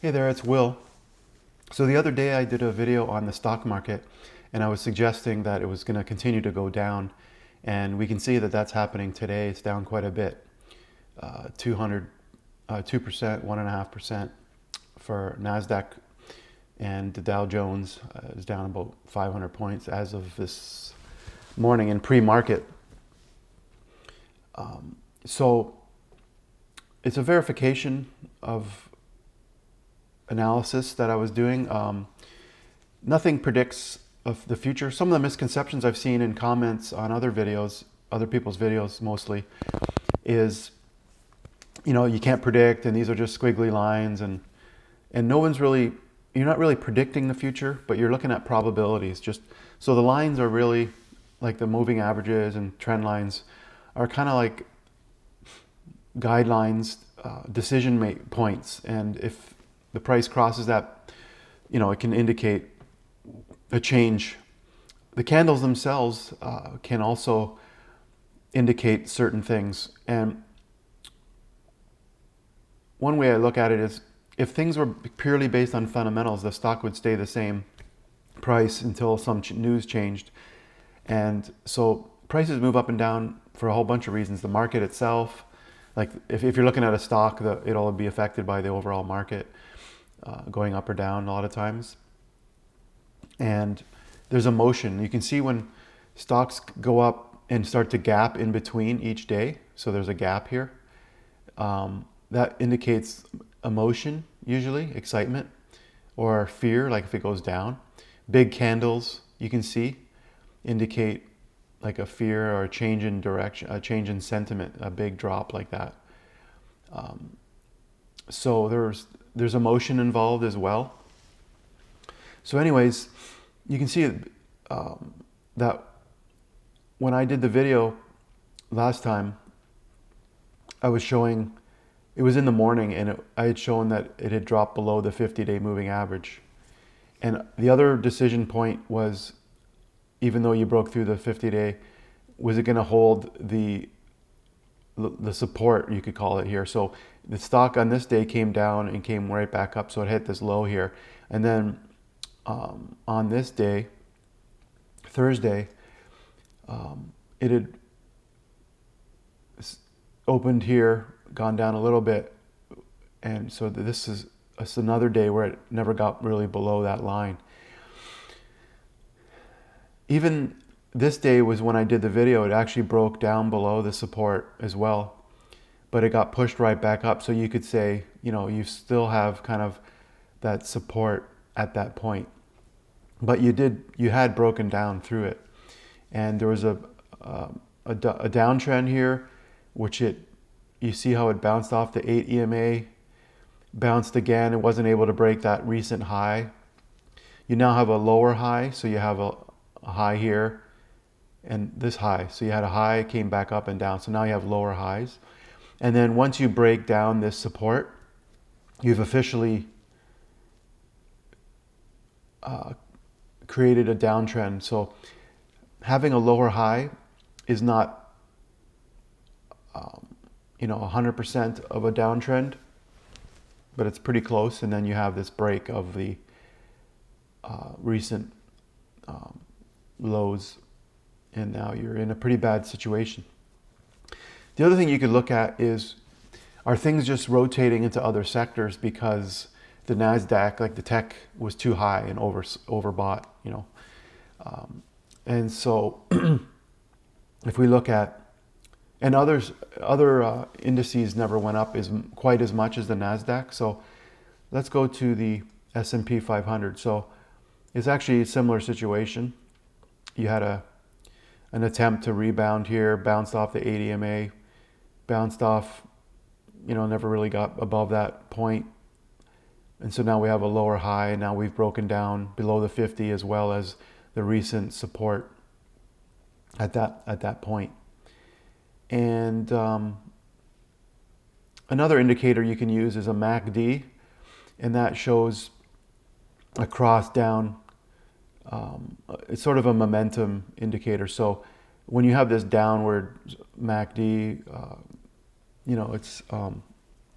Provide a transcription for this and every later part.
Hey there, it's Will. So the other day I did a video on the stock market and I was suggesting that it was going to continue to go down, and we can see that that's happening today. It's down quite a bit, 200, 2%, 1.5% for Nasdaq, and the Dow Jones is down about 500 points as of this morning in pre-market. So it's a verification of analysis that I was doing. Nothing predicts of the future. Some of the misconceptions I've seen in comments on other videos, other people's videos mostly, is, you can't predict, and these are just squiggly lines, and no one's really, you're not really predicting the future, but you're looking at probabilities. Just so the lines are really like the moving averages and trend lines are kind of like guidelines, decision points, and if the price crosses that, it can indicate a change. The candles themselves can also indicate certain things. And one way I look at it is, if things were purely based on fundamentals, the stock would stay the same price until some news changed. And so prices move up and down for a whole bunch of reasons. The market itself, like if you're looking at a stock, it'll be affected by the overall market going up or down a lot of times. And there's a motion. You can see when stocks go up and start to gap in between each day. So there's a gap here. That indicates emotion, usually excitement, or fear, like if it goes down. Big candles, you can see, indicate like a fear or a change in direction, a change in sentiment, a big drop like that. So there's emotion involved as well. So anyways, you can see that when I did the video last time, I was showing, it was in the morning, and I had shown that it had dropped below the 50-day moving average. And the other decision point was, even though you broke through the 50-day, was it going to hold the support, you could call it here. So the stock on this day came down and came right back up, so it hit this low here. And then on this day, Thursday, it had opened here, gone down a little bit, and so this is another day where it never got really below that line. Even this day was when I did the video, it actually broke down below the support as well, but it got pushed right back up. So you could say, you still have kind of that support at that point, but you had broken down through it. And there was a downtrend here, which you see how it bounced off the 8 EMA, bounced again. It wasn't able to break that recent high. You now have a lower high, so you have a high here and this high. So you had a high, came back up and down. So now you have lower highs. And then once you break down this support, you've officially created a downtrend. So having a lower high is not 100% of a downtrend, but it's pretty close. And then you have this break of the recent lows, and now you're in a pretty bad situation. The other thing you could look at is, are things just rotating into other sectors because the Nasdaq, like the tech, was too high and overbought, and so if we look at, and other indices never went up quite as much as the Nasdaq. So let's go to the S&P 500. So it's actually a similar situation. You had an attempt to rebound here, bounced off the 8 EMA, bounced off, never really got above that point. And so now we have a lower high, and now we've broken down below the 50 as well as the recent support at that point. And another indicator you can use is a MACD, and that shows a cross down. It's sort of a momentum indicator. So when you have this downward MACD, it's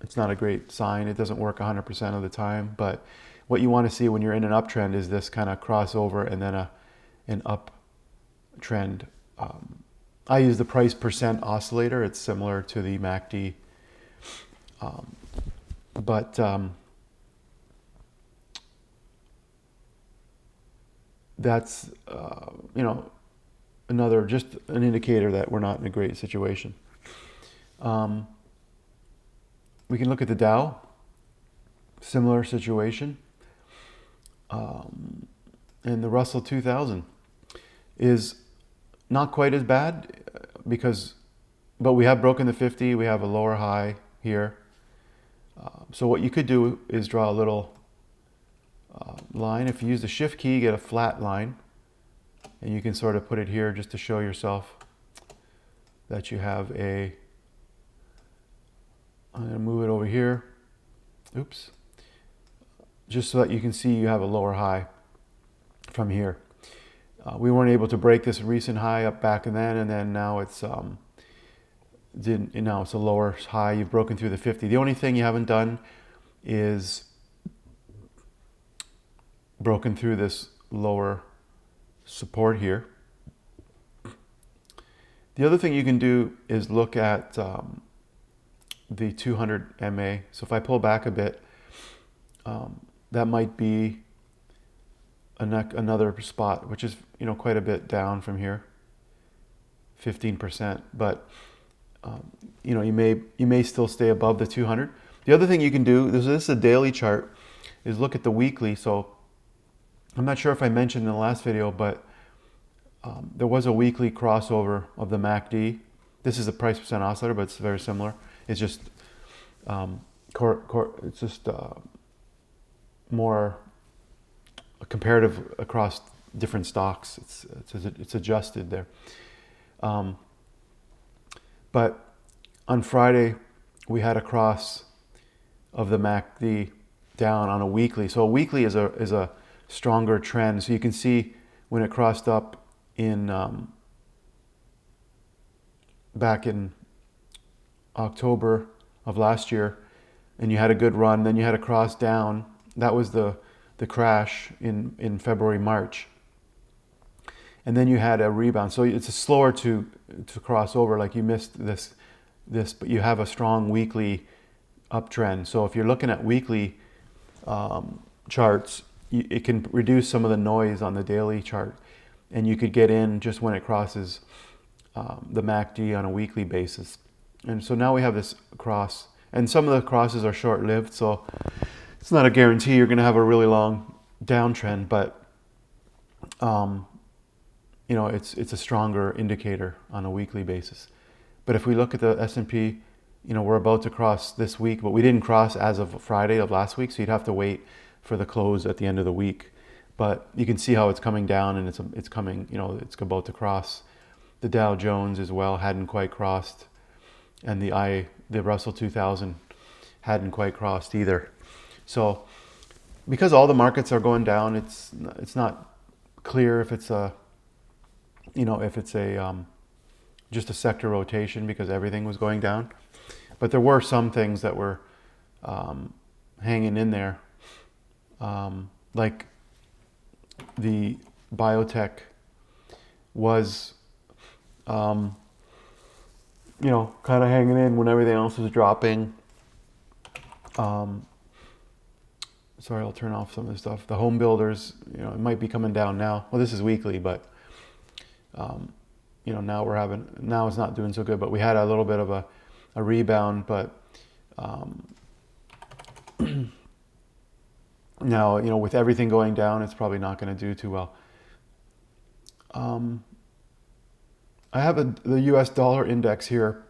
It's not a great sign. It doesn't work 100% of the time, but what you want to see when you're in an uptrend is this kind of crossover and then an uptrend. I use the price percent oscillator. It's similar to the MACD, but that's another, just an indicator that we're not in a great situation. We can look at the Dow, similar situation. And the Russell 2000 is not quite as bad but we have broken the 50. We have a lower high here. So what you could do is draw a little line. If you use the shift key, you get a flat line, and you can sort of put it here just to show yourself that you have I'm going to move it over here. Oops. Just so that you can see you have a lower high from here. We weren't able to break this recent high up back and then now it's it's a lower high. You've broken through the 50. The only thing you haven't done is broken through this lower support here. The other thing you can do is look at the 200 MA. So if I pull back a bit, that might be another spot, which is quite a bit down from here, 15%. But you may still stay above the 200. The other thing you can do, this is a daily chart, is look at the weekly. So I'm not sure if I mentioned in the last video, but there was a weekly crossover of the MACD. This is a price percent oscillator, but it's very similar. It's just more comparative across different stocks. It's adjusted there. But on Friday, we had a cross of the MACD down on a weekly. So a weekly is a stronger trend. So you can see when it crossed up back in October of last year, and you had a good run, then you had a cross down. That was the crash in February, March. And then you had a rebound. So it's slower to cross over, like you missed this, but you have a strong weekly uptrend. So if you're looking at weekly charts, it can reduce some of the noise on the daily chart, and you could get in just when it crosses the MACD on a weekly basis. And so now we have this cross, and some of the crosses are short-lived, so it's not a guarantee you're going to have a really long downtrend, but it's a stronger indicator on a weekly basis. But if we look at the S&P, we're about to cross this week, but we didn't cross as of Friday of last week, so you'd have to wait for the close at the end of the week. But you can see how it's coming down, and it's coming, it's about to cross. The Dow Jones as well hadn't quite crossed, and the Russell 2000 hadn't quite crossed either. So because all the markets are going down, it's not clear if it's just a sector rotation because everything was going down. But there were some things that were hanging in there, like the biotech was kind of hanging in when everything else was dropping. Sorry, I'll turn off some of this stuff. The home builders, it might be coming down now. Well, this is weekly, but now it's not doing so good. But we had a little bit of a rebound, but now, with everything going down, it's probably not going to do too well. I have the US dollar index here,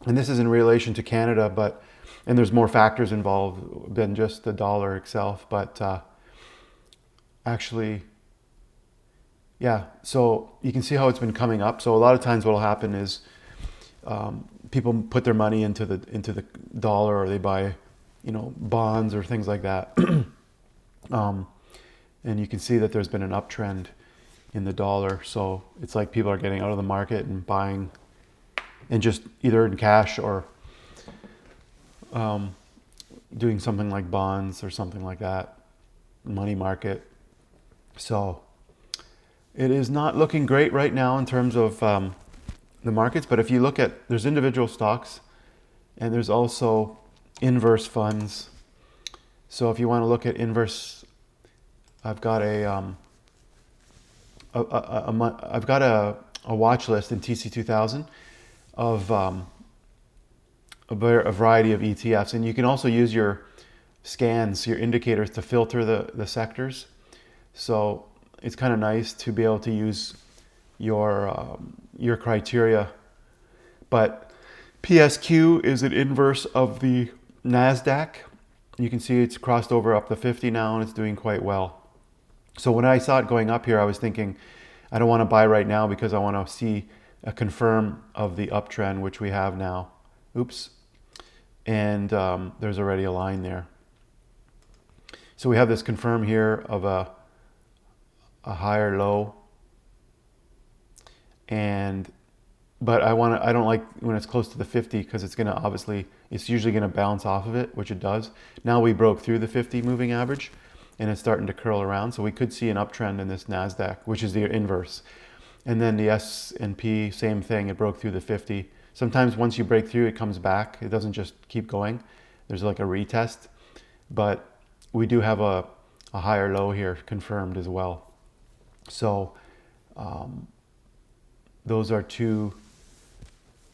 and this is in relation to Canada, and there's more factors involved than just the dollar itself, but actually, yeah, so you can see how it's been coming up. So a lot of times what will happen is people put their money into the dollar, or they buy, bonds or things like that. And you can see that there's been an uptrend in the dollar. So it's like people are getting out of the market and buying, and just either in cash or doing something like bonds or something like that, money market. So it is not looking great right now in terms of the markets. But if you look at, there's individual stocks and there's also inverse funds. So if you want to look at inverse, I've got I've got a watch list in TC2000 of a variety of ETFs, and you can also use your scans, your indicators, to filter the sectors. So it's kind of nice to be able to use your criteria. But PSQ is an inverse of the Nasdaq. You can see it's crossed over up the 50 now, and it's doing quite well. So when I saw it going up here, I was thinking, I don't want to buy right now because I want to see a confirm of the uptrend, which we have now. Oops. And there's already a line there. So we have this confirm here of a higher low. But I don't like when it's close to the 50 because it's usually going to bounce off of it, which it does. Now we broke through the 50 moving average and it's starting to curl around. So we could see an uptrend in this NASDAQ, which is the inverse. And then the S&P, same thing. It broke through the 50. Sometimes once you break through, it comes back. It doesn't just keep going. There's like a retest. But we do have a higher low here confirmed as well. So those are two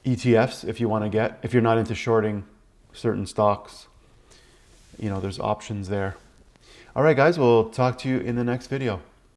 ETFs if you want to get. If you're not into shorting certain stocks, there's options there. All right, guys, we'll talk to you in the next video.